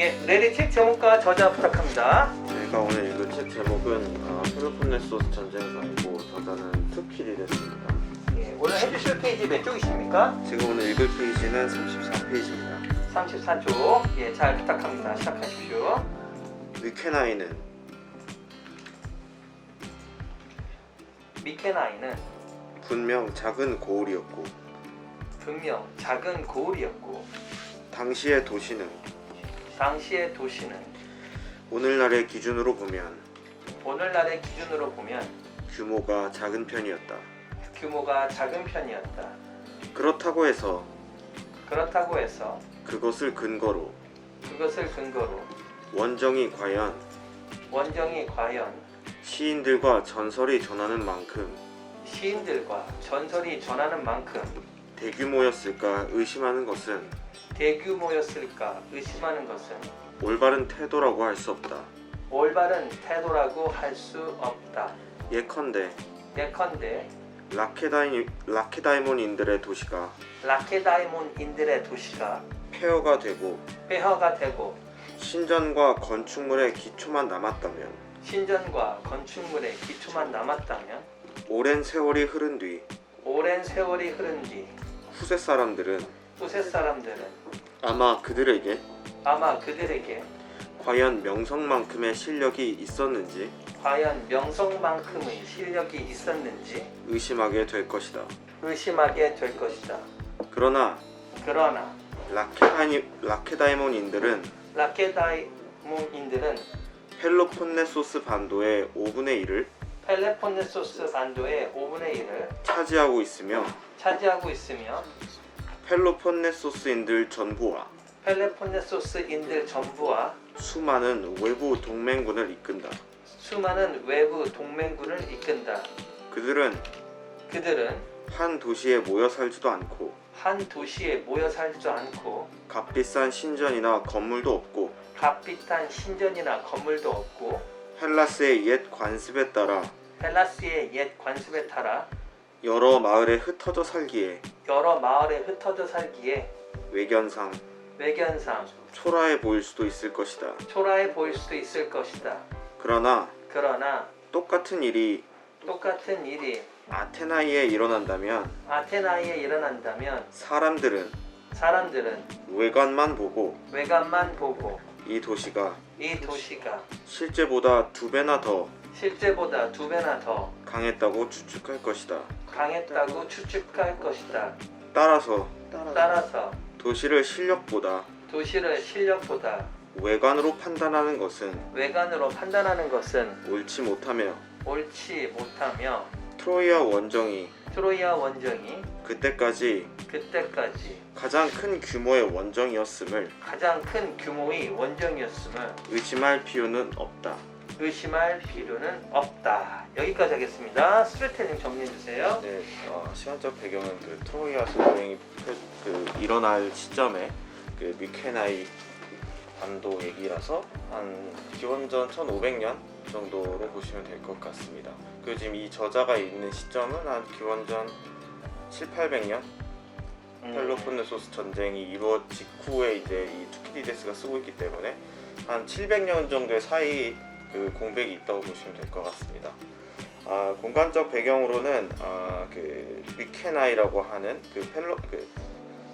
예, 내리 책 제목과 저자 부탁합니다. 제가 오늘 읽을 책 제목은 펠로폰네소스 전쟁사이고 저자는 투키디데스입니다. 예, 오늘 해주실 페이지 몇 쪽이십니까? 제가 오늘 읽을 페이지는 34페이지입니다. 34쪽. 예, 잘 부탁합니다. 시작하십시오. 미케나이는 분명 작은 고을이었고 당시의 도시는 오늘날의 기준으로 보면 규모가 작은 편이었다. 그렇다고 해서 그것을 근거로 원정이 과연 시인들과 전설이 전하는 만큼 대규모였을까 의심하는 것은 올바른 태도라고 할 수 없다. 예컨대 라케다이몬인들의 도시가 폐허가 되고 신전과 건축물의 기초만 남았다면 오랜 세월이 흐른 뒤 후세 사람들은 아마 그들에게 과연 명성만큼의 실력이 있었는지 의심하게 될 것이다. 그러나 라케다이몬인들은 펠로폰네소스 반도의 5분의 1을 차지하고 있으며 펠로폰네소스인들 전부와 수많은 외부 동맹군을 이끈다. 그들은 한 도시에 모여 살지도 않고 값비싼 신전이나 건물도 없고 헬라스의 옛 관습에 따라 여러 마을에 흩어져 살기에 외견상 초라해 보일 수도 있을 것이다. 그러나 똑같은 일이 아테나이에 일어난다면 사람들은 외관만 보고 이 도시가 실제보다 2배나 더 강했다고 추측할 것이다. 따라서 도시를 실력보다 외관으로 판단하는 것은 옳지 못하며 트로이아 원정이 그때까지 가장 큰 규모의 원정이었음을 의심할 필요는 없다. 여기까지 하겠습니다. 스토리텔링 정리해주세요. 네, 시간적 배경은 트로이아 전쟁이 일어날 시점에 미케나이 반도 얘기라서 한 기원전 1500년 정도로 보시면 될 것 같습니다. 그리고 지금 이 저자가 있는 시점은 한 기원전 700~800년 펠로폰네소스 전쟁이 이루어 직후에 이제 이 투키디데스가 쓰고 있기 때문에 한 700년 정도의 사이 공백이 있다고 보시면 될 것 같습니다. 공간적 배경으로는 미케나이라고 하는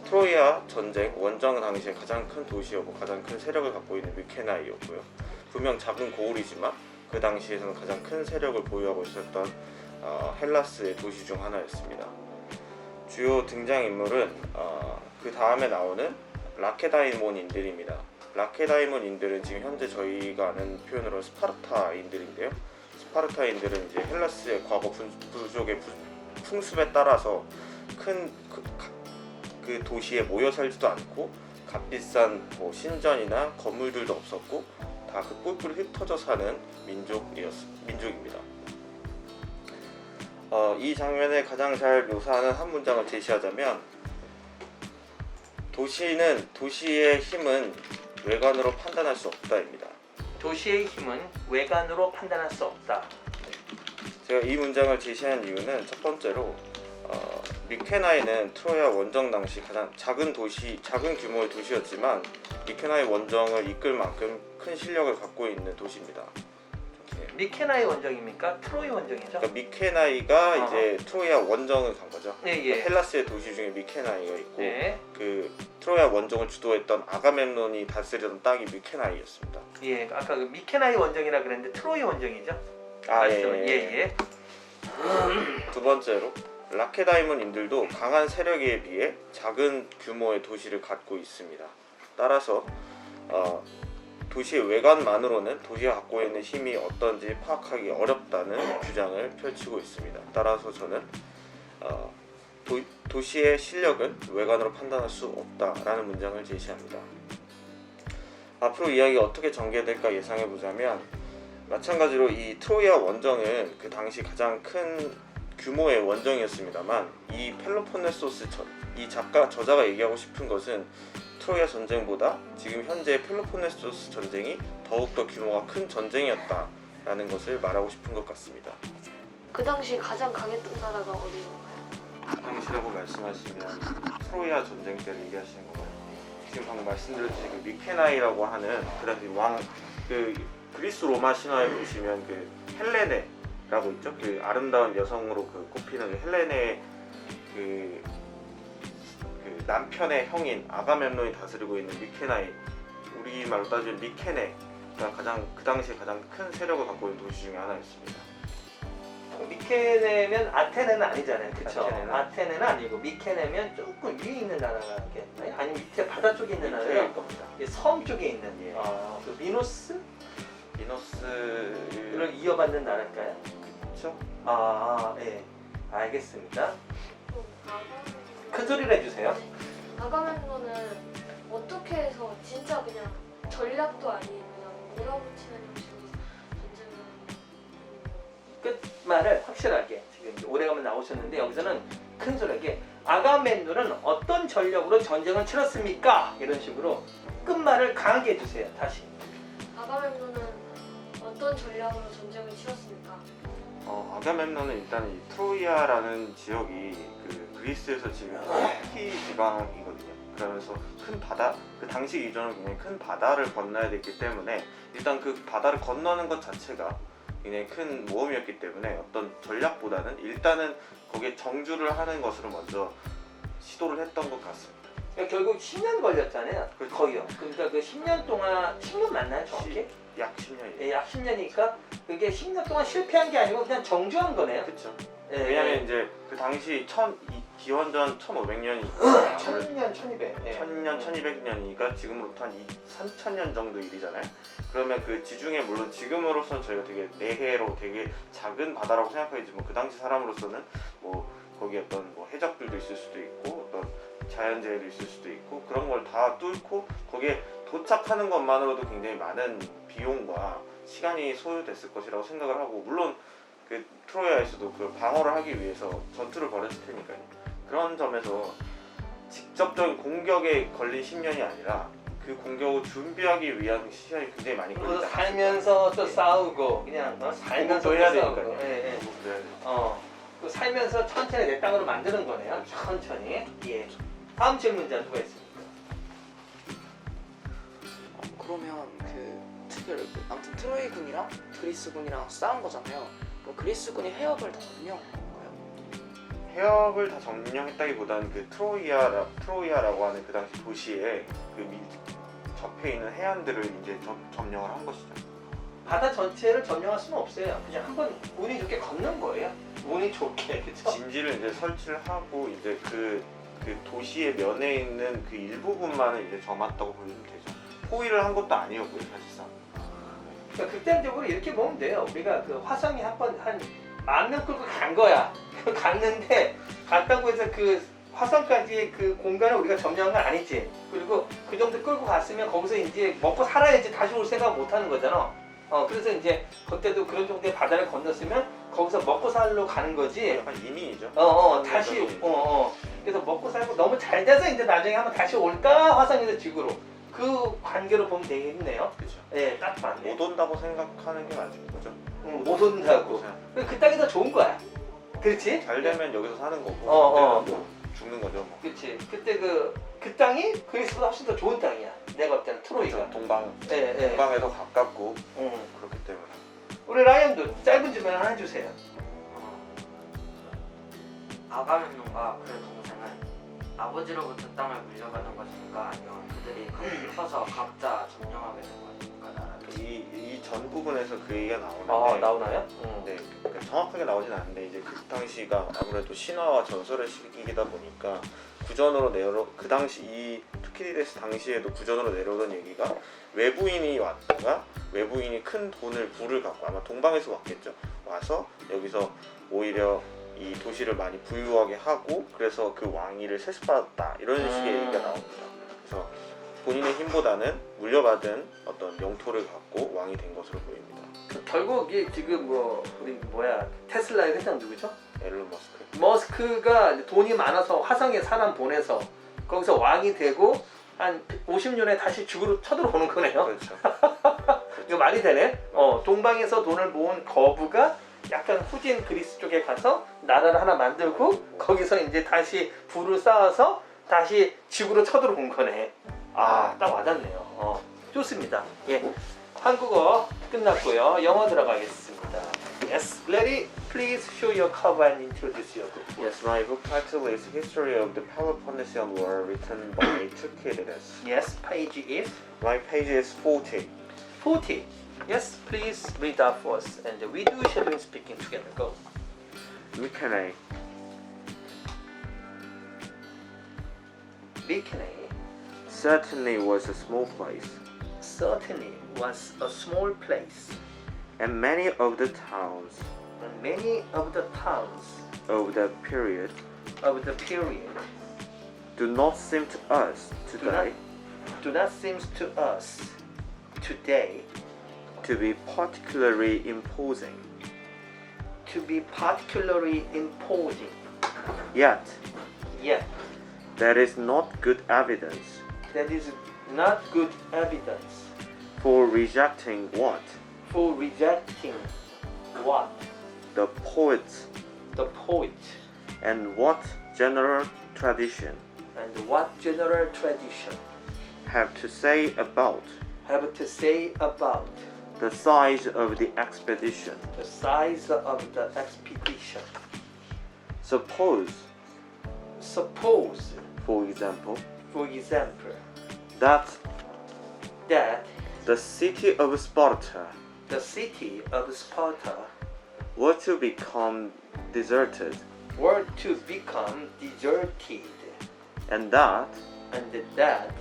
트로이아 전쟁 원정 당시에 가장 큰 도시였고 가장 큰 세력을 갖고 있는 미케나이였고요. 분명 작은 고을이지만 그 당시에서는 가장 큰 세력을 보유하고 있었던 헬라스의 도시 중 하나였습니다. 주요 등장인물은 그 다음에 나오는 라케다이몬인들입니다. 라케다이몬인들은 지금 현재 저희가 아는 표현으로 스파르타인들인데요. 스파르타인들은 이제 헬라스의 과거 부족의 풍습에 따라서 큰 그 도시에 모여 살지도 않고 값비싼 신전이나 건물들도 없었고 다 그 뿔뿔이 흩어져 사는 민족입니다. 이 장면을 가장 잘 묘사하는 한 문장을 제시하자면 도시의 힘은 외관으로 판단할 수 없다입니다. 제가 이 문장을 제시한 이유는 첫 번째로 미케나이는 트로야 원정 당시 가장 작은 규모의 도시였지만 미케나이 원정을 이끌 만큼 큰 실력을 갖고 있는 도시입니다. 이렇게. 미케나이 원정입니까? 트로이 원정이죠? 그러니까 미케나이가 이제 트로이아 원정을 간 거죠. 예, 그러니까 헬라스의 도시 중에 미케나이가 있고 예. 그 트로이아 원정을 주도했던 아가멤논이 다스리던 땅이 미케나이였습니다. 예, 아까 그 미케나이 원정이라 그랬는데 트로이 원정이죠? 아, 말씀은 예. 두 번째로 라케다이몬인들도 강한 세력에 비해 작은 규모의 도시를 갖고 있습니다. 따라서 도시의 외관만으로는 도시가 갖고 있는 힘이 어떤지 파악하기 어렵다는 주장을 펼치고 있습니다. 따라서 저는 도시의 실력은 외관으로 판단할 수 없다라는 문장을 제시합니다. 앞으로 이야기가 어떻게 전개될까 예상해보자면 마찬가지로 이 트로이아 원정은 그 당시 가장 큰 규모의 원정이었습니다만 이 펠로폰네소스 이 저자가 얘기하고 싶은 것은 트로이아 전쟁보다 지금 현재 펠로폰네소스 전쟁이 더욱더 규모가 큰 전쟁이었다라는 것을 말하고 싶은 것 같습니다. 그 당시 가장 강했던 나라가 어디인가요? 그 당시라고 말씀하시면 트로이아 전쟁 때를 얘기하시는 건가요? 지금 방금 말씀드렸듯이 그 미케나이라고 하는 그 당시 그 그리스 로마 신화에 보시면 그 헬레네라고 있죠. 그 아름다운 여성으로 그 꼽히는 그 헬레네의 그 남편의 형인 아가멤논이 다스리고 있는 미케나이, 우리말로 따지면 미케네가 그 당시에 가장 큰 세력을 갖고 있는 도시 중에 하나였습니다. 미케네면 아테네는 아니잖아요, 그렇죠? 아테네는. 아테네는 아니고 미케네면 조금 위에 있는 나라겠나요? 아니 밑에 바다 쪽에 있는 밑에 나라요? 겁니다. 섬 쪽에 있는 예. 그 미노스를 미노스를 이어받는 나라일까요? 그쵸? 예, 알겠습니다. 아가멤논. 큰 소리를 해주세요. 아가멤논은 어떻게 해서 진짜 그냥 전략도 아닌 그냥 몰아붙이는 형식으로 전쟁을 끝말을 확실하게 지금 이제 오래간만 나오셨는데 여기서는 큰 소리하게 아가멤논은 어떤 전력으로 전쟁을 치렀습니까? 이런 식으로 끝말을 강하게 해주세요. 다시. 아가멤논은 어떤 전략으로 전쟁을 치렀습니까? 아가멤논은 일단 이 트로이아라는 지역이 그 그리스에서 지금 터키 지방이거든요. 그러면서 큰 바다, 그 당시 기준으로 굉장히 큰 바다를 건너야 됐기 때문에 일단 그 바다를 건너는 것 자체가 굉장히 큰 모험이었기 때문에 어떤 전략보다는 일단은 거기에 정주를 하는 것으로 먼저 시도를 했던 것 같습니다. 그러니까 결국 10년 걸렸잖아요. 그렇죠. 거의요. 그러니까 그 10년 동안 10년 맞나요, 정확히? 약 10년이에요. 예, 약 10년이니까 그게 10년 동안 실패한 게 아니고 그냥 정주한 거네요. 그렇죠. 예, 왜냐면 이제 그 당시 기원전 1500년이 1000년, 1200. 예. 1000년, 1200년이니까 지금으로부터 한 3000년 정도 일이잖아요. 그러면 그 지중해, 물론 지금으로서는 저희가 되게 내해로 되게 작은 바다라고 생각하지만 그 당시 사람으로서는 뭐 거기 어떤 뭐 해적들도 있을 수도 있고 어떤 자연재해도 있을 수도 있고 그런 걸 다 뚫고 거기에 도착하는 것만으로도 굉장히 많은 비용과 시간이 소요됐을 것이라고 생각을 하고, 물론 그 트로이아에서도 그 방어를 하기 위해서 전투를 벌였을 테니까요. 그런 점에서 직접적인 공격에 걸린 10년이 아니라 그 공격을 준비하기 위한 시간이 굉장히 많이 걸렸다. 살면서 또 싸우고 그냥 살면서 또 해야 또 싸우고. 되니까요. 예, 예. 그래야 돼. 또 살면서 천천히 내 땅으로 만드는 거네요. 천천히. 예. 다음 질문자 누가 있습니까? 그러면 아무튼 트로이 군이랑 그리스 군이랑 싸운 거잖아요. 그럼 그리스 군이 해협을 다 점령한 건가요? 해협을 다 점령했다기보다는 그 트로이아라고 하는 그 당시 도시에 그 접해 있는 해안들을 이제 점령을 한 것이죠. 바다 전체를 점령할 수는 없어요. 그냥 한번 운이 좋게 건넌 거예요. 운이 좋게, 그렇죠? 진지를 이제 설치를 하고 이제 그 도시의 면에 있는 그 일부분만을 이제 점았다고 보시면 되죠. 포위를 한 것도 아니었고요, 사실상. 그러니까 극단적으로 이렇게 보면 돼요. 우리가 그 화성에 한 10,000명 끌고 간 거야. 갔는데 갔다고 해서 그 화성까지의 그 공간을 우리가 점령한 건 아니지. 그리고 그 정도 끌고 갔으면 거기서 이제 먹고 살아야지 다시 올 생각 못 하는 거잖아. 그래서 이제 그때도 그런 정도의 바다를 건넜으면 거기서 먹고 살러 가는 거지. 약간 이민이죠. 다시 그래서 먹고 살고 너무 잘 돼서 이제 나중에 한번 다시 올까 화성에서 지구로 그 관계로 보면 되겠네요. 그렇죠. 예, 딱 맞네. 못 온다고 생각하는 게 맞은 거죠. 못 온다고. 그 땅이 더 좋은 거야. 그렇지? 잘 되면 여기서 사는 거고, 어. 뭐 죽는 거죠. 뭐. 그치. 그때 그 땅이 그리스보다 훨씬 더 좋은 땅이야. 내가 볼 때는 트로이가. 그렇죠. 동방 예, 예. 동방에도 가깝고 응. 그렇기 때문에. 우리 라이언도 짧은 질문 하나 해주세요. 아가멤논과 그의 동생은 아버지로부터 땅을 물려받은 것입니까? 아니면 그들이 커서 각자 점령하게 된 것입니까? 나라를? 이 전 부분에서 그 얘기가 나오는데 나오나요? 네, 그러니까 정확하게 나오진 않는데 이제 그 당시가 아무래도 신화와 전설의 시기이다 보니까 구전으로 그 당시 이 투키디데스 당시에도 구전으로 내려오던 얘기가 외부인이 왔다가 외부인이 큰 돈을 부를 갖고 아마 동방에서 왔겠죠. 와서 여기서 오히려 이 도시를 많이 부유하게 하고 그래서 그 왕위를 세습받았다 이런 식의 얘기가 나옵니다. 그래서 본인의 힘보다는 물려받은 어떤 영토를 갖고 왕이 된 것으로 보입니다. 결국 이게 지금 우리 테슬라의 회장 누구죠? 앨런 머스크. 머스크가 돈이 많아서 화성에 사람 보내서 거기서 왕이 되고 한 50년에 다시 지구로 쳐들어오는 거네요. 그렇죠. 이거 말이 되네. 동방에서 돈을 모은 거부가 약간 후진 그리스 쪽에 가서 나라를 하나 만들고 거기서 이제 다시 부를 쌓아서 다시 지구로 쳐들어온 거네. 딱 와닿네요. 좋습니다. 예, 한국어 끝났고요. 영어 들어가겠습니다. Yes, Larry, please show your cover and introduce your book. Yes, my book title is History of the Peloponnesian War written by Thucydides. Yes, page is My page is 40. 40. Yes, please read out for us, and we do shadowing speaking together. Go. Mycenae. Mycenae Certainly was a small place, certainly was a small place, and many of the towns and many of the towns of that period of the period do not seem to us today do not seem to us today to be particularly imposing. to be particularly imposing. Yet, Yet, there is not good evidence that is not good evidence for rejecting what for rejecting what the poets the poet and what general tradition and what general tradition have to say about have to say about the size of the expedition. the size of the expedition. Suppose, Suppose, for example, that that the city of Sparta the city of Sparta were to become deserted, were to become deserted, and that and that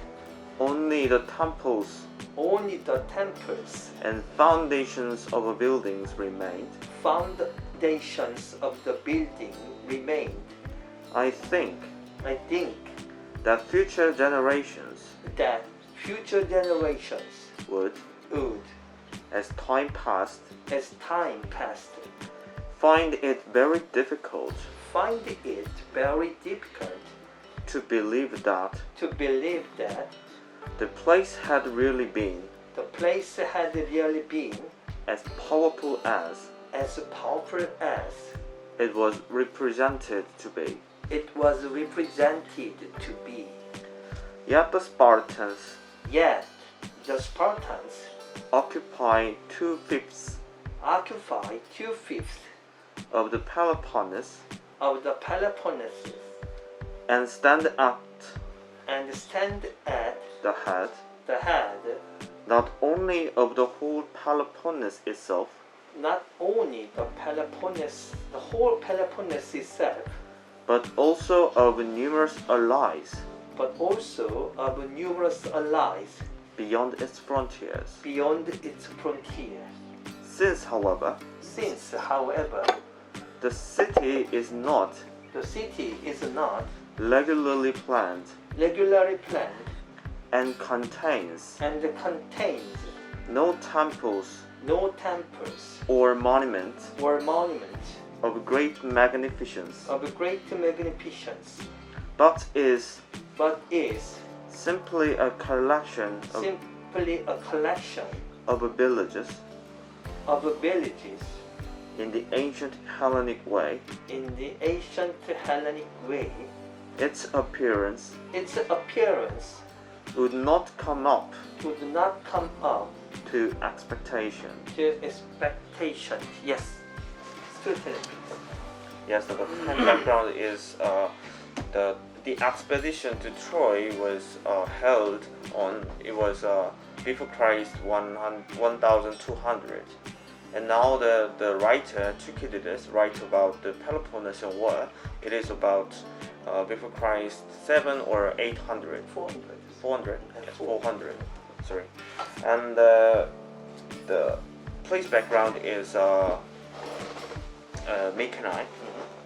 only the temples only the temples, and foundations of buildings remained, foundations of the building remained. I think I think that future generations that future generations would, would, as time passed, as time passed, find it very difficult find it very difficult to believe that to believe that the place had really been the place had really been as powerful as powerful as it was represented to be. it was represented to be. Yet the Spartans Yet the Spartans occupy 2/5 occupy 2/5 of the Peloponnese of the Peloponnese and stand at and stand at the head the head not only of the whole Peloponnese itself, not only the Peloponnese, the whole Peloponnese itself, but also of numerous allies but also of numerous allies beyond its frontiers. beyond its frontier. Since, however, Since, however, the city is not the city is not regularly planned regularly planned and contains and contains no temples no temples or monuments or monuments of great magnificence, of great magnificence, but is is simply a collection simply a collection of villages of villages in the ancient Hellenic way, in the ancient Hellenic way, its appearance its appearance would not come up would not come up to expectation. to expectation. Yes. Certainly. Yes, the time background is the expedition to Troy was held on, it was before Christ 1200, and now the writer Thucydides write about the Peloponnesian War. It is about before Christ 7 or 800. 400. 400. Yes, 400. Sorry, and the place background is Mycenae.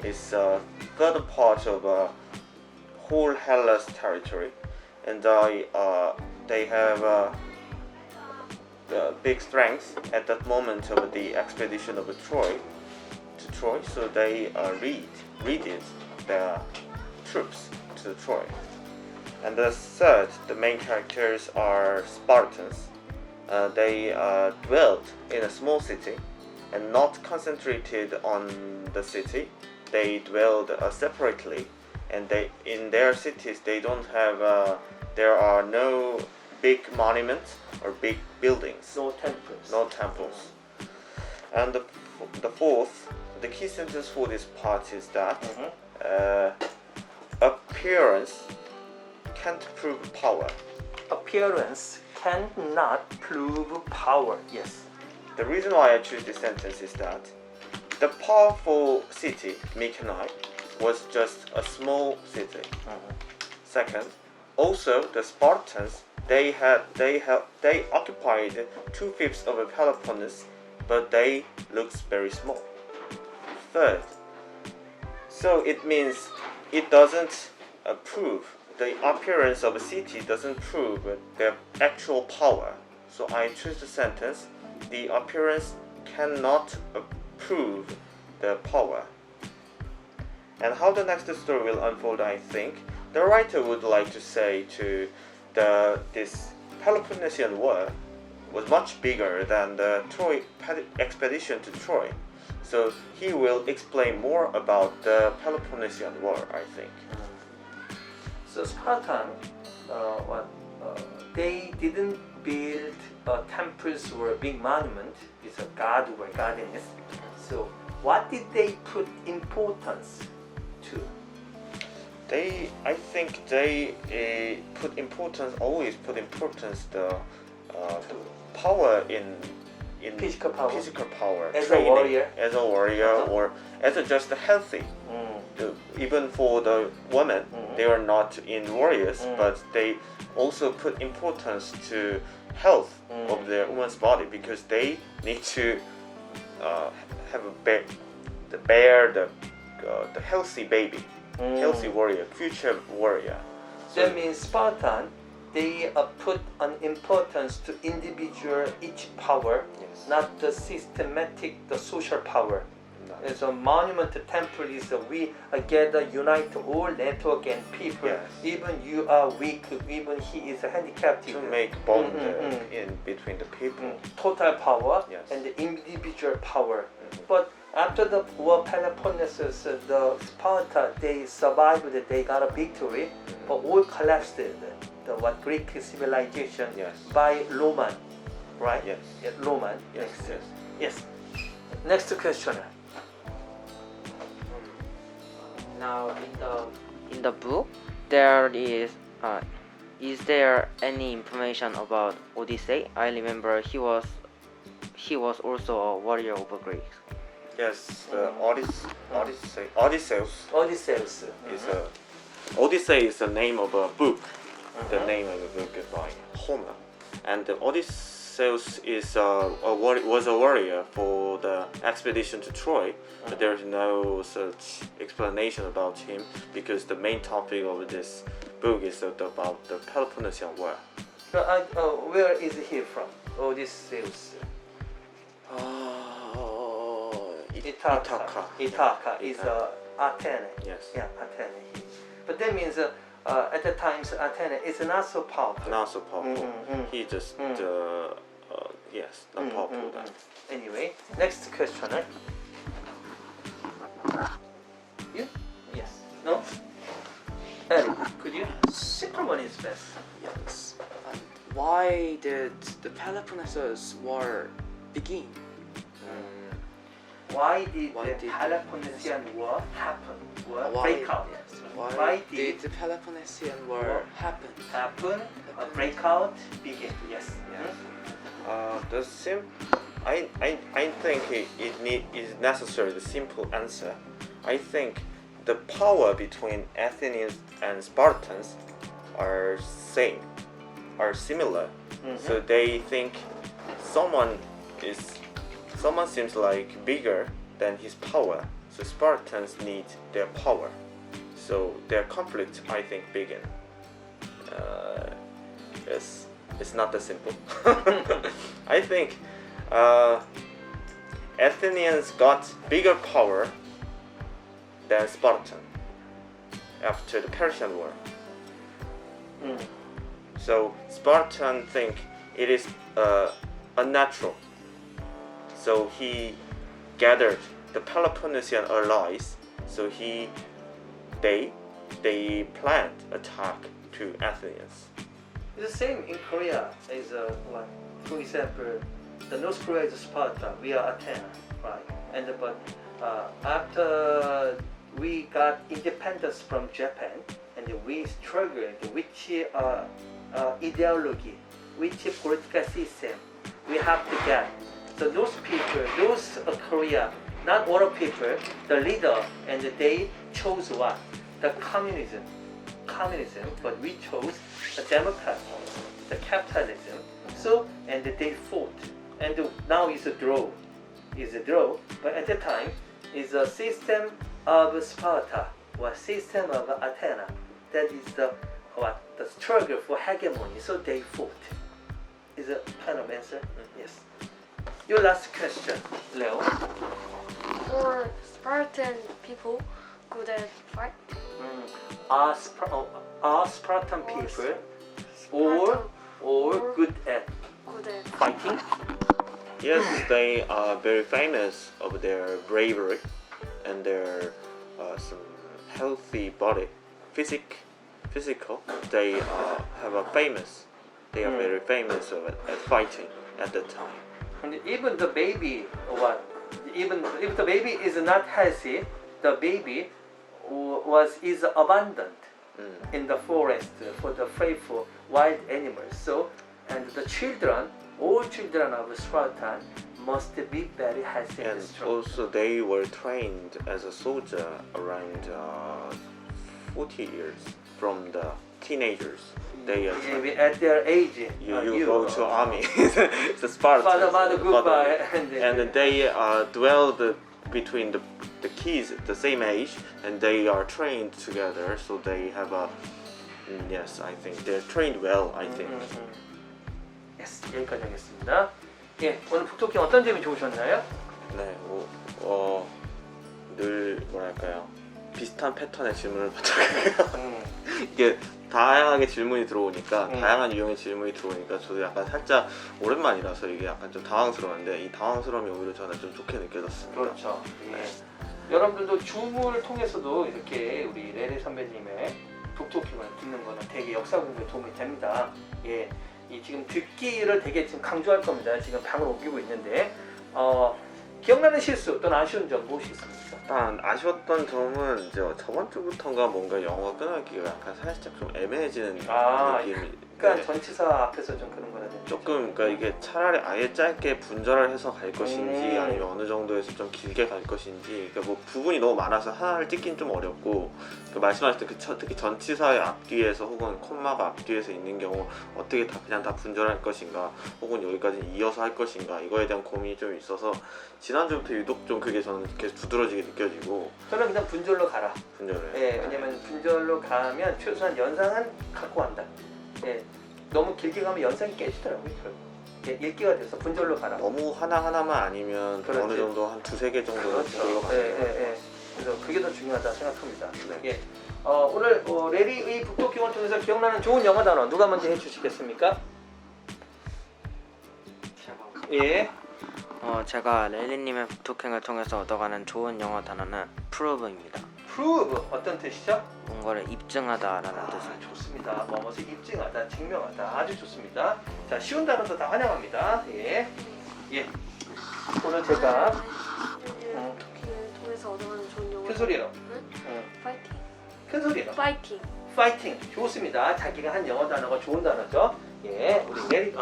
Is third part of whole Hellas territory, and they have the big strength at that moment of the expedition of Troy to Troy. So they raided the troops to Troy. And the third, the main characters are Spartans. They dwelled in a small city and not concentrated on the city. They dwelled separately, and in their cities they don't have. There are no big monuments or big buildings. No temples. No temples. And the fourth, the key sentence for this part is that appearance can't prove power. Appearance cannot prove power. Yes. The reason why I choose this sentence is that the powerful city, Mycenae, was just a small city. Second, also the Spartans, they occupied 2/5 of Peloponnese, but they looks very small. Third, so it means it doesn't prove, the appearance of a city doesn't prove their actual power. So I choose the sentence, the appearance cannot prove the power. And how the next story will unfold, I think the writer would like to say to this Peloponnesian War was much bigger than the Troy expedition to Troy. So he will explain more about the Peloponnesian War, I think. So Spartan, they didn't build temples or a big monument. It's a god or goddess. So what did they put importance to? I think they always put importance the power in Physical power. physical power, As a training, warrior. as a warrior, or as a just healthy. Even for the women, they are not in warriors, but they also put importance to health of their woman's body, because they need to have the healthy baby, healthy warrior, future warrior. That means Spartan, they put an importance to individual each power, Yes. not the systematic, the social power. As a monument temple is we gather, unite all network and people. Yes. Even you are weak, even he is handicapped. To make bond Mm. in between the people. Total power Yes. and the individual power. But after the war Peloponnesus, the Sparta, they survived, they got a victory, but all collapsed. The Greek civilization Yes. by Roman, right? Yes. Yeah, Roman. Yes. Next. Yes. Next question. Now in the book there is there any information about Odyssey? I remember he was also a warrior of Greece. Yes, Odysseus Odysseus. is Odyssey is the name of a book. The name of the book is by Homer, and Odysseus is was a warrior for the expedition to Troy, but there is no such explanation about him, because the main topic of this book is about the Peloponnesian War. Where is he from? Odysseus. Ithaca. Ithaca is Athens. Yes. Yeah, Athens. But that means at the times Athens is not so powerful. Not so powerful. He just yes, not powerful. Then. Anyway, next question. Right? You? Yes. No? Eddie, could you? Simple one is best. Yes. And why did the Peloponnese War begin? Why did Why the did- Peloponnesian War happen? War Why- break out? Why, Why did did the Peloponnesian War War happen? happen? A breakout begin. Yes. The I think it is necessary the simple answer. I think the power between Athenians and Spartans are similar. Mhm. So they think someone seems like bigger than his power. So Spartans need their power. So their conflict, I think, begin. It's not that simple. I think Athenians got bigger power than Spartan after the Persian War. Mm. So Spartan think it is unnatural. So he gathered the Peloponnesian allies. So they planned attack to Athenians. It's the same in Korea. Is what? For example, the North Korea is Sparta. We are Athena, right? And but after we got independence from Japan, and we struggled which ideology, which political system we have to get. So those people, those Korea, not all people, the leader, and they chose what? The communism, but we chose the democracy, the capitalism. So, and they fought, and now it's a draw. But at the time, it's a system of Sparta or system of Athena. That is the struggle for hegemony. So they fought. Is a kind of answer? Yes. Your last question, Leo. Or Spartan people good at fight? Are Spartan people or good at good at fighting? Yes, they are very famous of their bravery and their some healthy body, physical. They have a famous. They are very famous at fighting at the time. And even the baby, even if the baby is not healthy, the baby is abandoned in the forest for the faithful wild animals. So, and the children, all children of Spartan must be very healthy and And strong. also they were trained as a soldier around 40 years from the teenagers. They are trained. At their age, You go to army. It's a Spartan. Father, mother, goodbye. And they dwelled between the kids the same age, and they are trained together. So they have a yes, I think they're trained well. I think. Yes, 여기까지 하겠습니다. 예, 오늘 북토킹 어떤 점이 좋으셨나요? 네, 늘 뭐랄까요 비슷한 패턴의 질문을 받아요. 이게 다양하게 질문이 들어오니까 다양한 유형의 질문이 들어오니까 저도 약간 살짝 오랜만이라서 이게 약간 좀 당황스러운데 이 당황스러움이 오히려 저는 좀 좋게 느껴졌습니다. 그렇죠. 예. 여러분들도 줌을 통해서도 이렇게 우리 레레 선배님의 북토킹을 듣는 거는 되게 역사 공부에 도움이 됩니다. 예, 이 지금 듣기를 되게 지금 강조할 겁니다. 지금 방을 옮기고 있는데 기억나는 실수 또는 아쉬운 점 무엇이 있습니까? 일단 아쉬웠던 점은 이제 저번 주부터인가 뭔가 영어가 끊어기가 약간 살짝 좀 애매해지는 느낌이. 그러니까 전치사 앞에서 좀 그런 거라든지 조금 그러니까 이게 차라리 아예 짧게 분절을 해서 갈 것인지 아니면 어느 정도에서 좀 길게 갈 것인지 그러니까 뭐 부분이 너무 많아서 하나를 찍긴 좀 어렵고 그 말씀하셨던 특히 전치사의 앞뒤에서 혹은 콤마가 앞뒤에서 있는 경우 어떻게 그냥 다 분절할 것인가 혹은 여기까지 이어서 할 것인가 이거에 대한 고민이 좀 있어서 지난주부터 유독 좀 그게 저는 계속 두드러지게 느껴지고 저는 그냥 분절로 가라. 분절을 예, 왜냐면 분절로 가면 최소한 연상은 갖고 간다. 예, 너무 길게 가면 연상이 깨지더라고요. 예, 읽기가 돼서 분절로 가라. 너무 하나하나만 아니면 그렇지. 어느 정도 한 두세 개 정도 그렇죠. 들어가는 예. 그래서 그게 더 중요하다 생각합니다. 네. 예. 오늘 레리의 북토킹을 통해서 기억나는 좋은 영어 단어 누가 먼저 해주시겠습니까? 예. 제가 렐리님의 북토킹을 통해서 얻어가는 좋은 영어 단어는 prove입니다. prove 어떤 뜻이죠? 뭔가를 입증하다라는 뜻입니다. 좋습니다. 뭐뭐을 입증하다, 증명하다. 아주 좋습니다. 자, 쉬운 단어도 다 환영합니다. 예. 예. 오늘 제가 도끼를 통해서 얻어가는 좋은 용어. 큰 소리로. 파이팅. 큰 소리로. 파이팅. 파이팅. 좋습니다. 자기가 한 영어 단어가 좋은 단어죠. 예. 우리 메리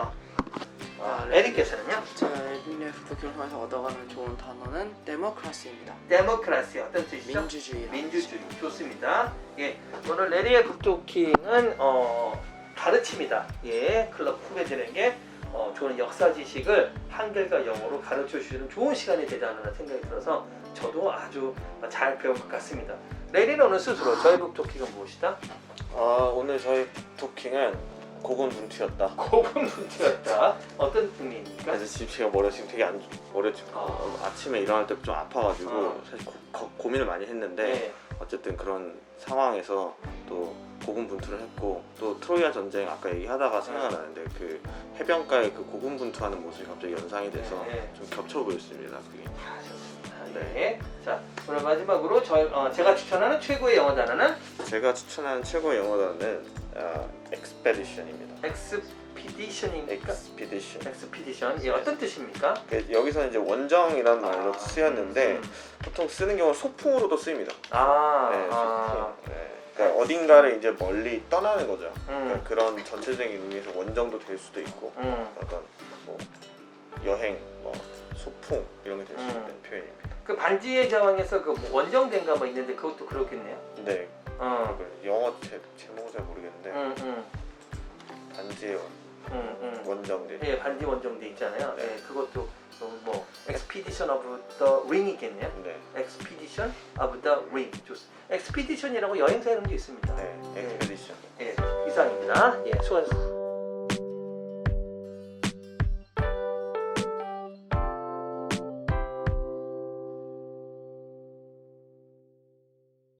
에릭께서는요. 제가 LBNF 도쿄를 통해서 얻어가는 좋은 단어는 데모크라시입니다. 데모크라시 어떤 뜻이죠? 민주주의. 민주주의. 좋습니다. 예. 오늘 레리의 북토킹은 가르칩니다. 예. 클럽 후배들에게 좋은 역사 지식을 한글과 영어로 가르쳐 주시는 좋은 시간이 되지 않았나 생각이 들어서 저도 아주 잘 배운 것 같습니다. 레리는 오늘 스스로 저희 북토킹은 무엇이다? 오늘 저희 토킹은 고군분투였다. 고군분투였다. 어떤 의미입니까? 그래서 지금 제가 머리가 지금 되게 머리가 지금 아침에 일어날 때 좀 아파가지고 사실 고민을 많이 했는데 네. 어쨌든 그런 상황에서 또 고군분투를 했고 또 트로이아 전쟁 아까 얘기하다가 생각나는데 그 해변가에 그 고군분투하는 모습이 갑자기 연상이 돼서 네. 좀 겹쳐 보였습니다. 그게. 네. 자, 오늘 마지막으로 제가 추천하는 최고의 영어 단어는 제가 추천하는 최고의 영어 단어는 expedition입니다. expedition입니까? expedition. 예, 어떤 뜻입니까? 여기서 이제 원정이라는 말로 쓰였는데 보통 쓰는 경우는 소풍으로도 쓰입니다. 소풍. 네. 그러니까 어딘가를 이제 멀리 떠나는 거죠. 그러니까 그런 전체적인 의미에서 원정도 될 수도 있고 어떤 뭐 여행, 뭐 소풍 이런 게 될 수 있는 표현입니다. 그 반지의 제왕에서 그 원정대인가 뭐 있는데 그것도 그렇겠네요. 네. 영어 제목은 잘 모르겠는데 반지의 원정대. 예, 반지 원정대 있잖아요. 네. 예, 그것도 뭐 expedition of the ring이겠네요. 네. expedition of the ring. 좋습니다. expedition이라고 여행사 이름도 있습니다. 네. expedition. 예, 이상입니다. 예, 수고하셨습니다.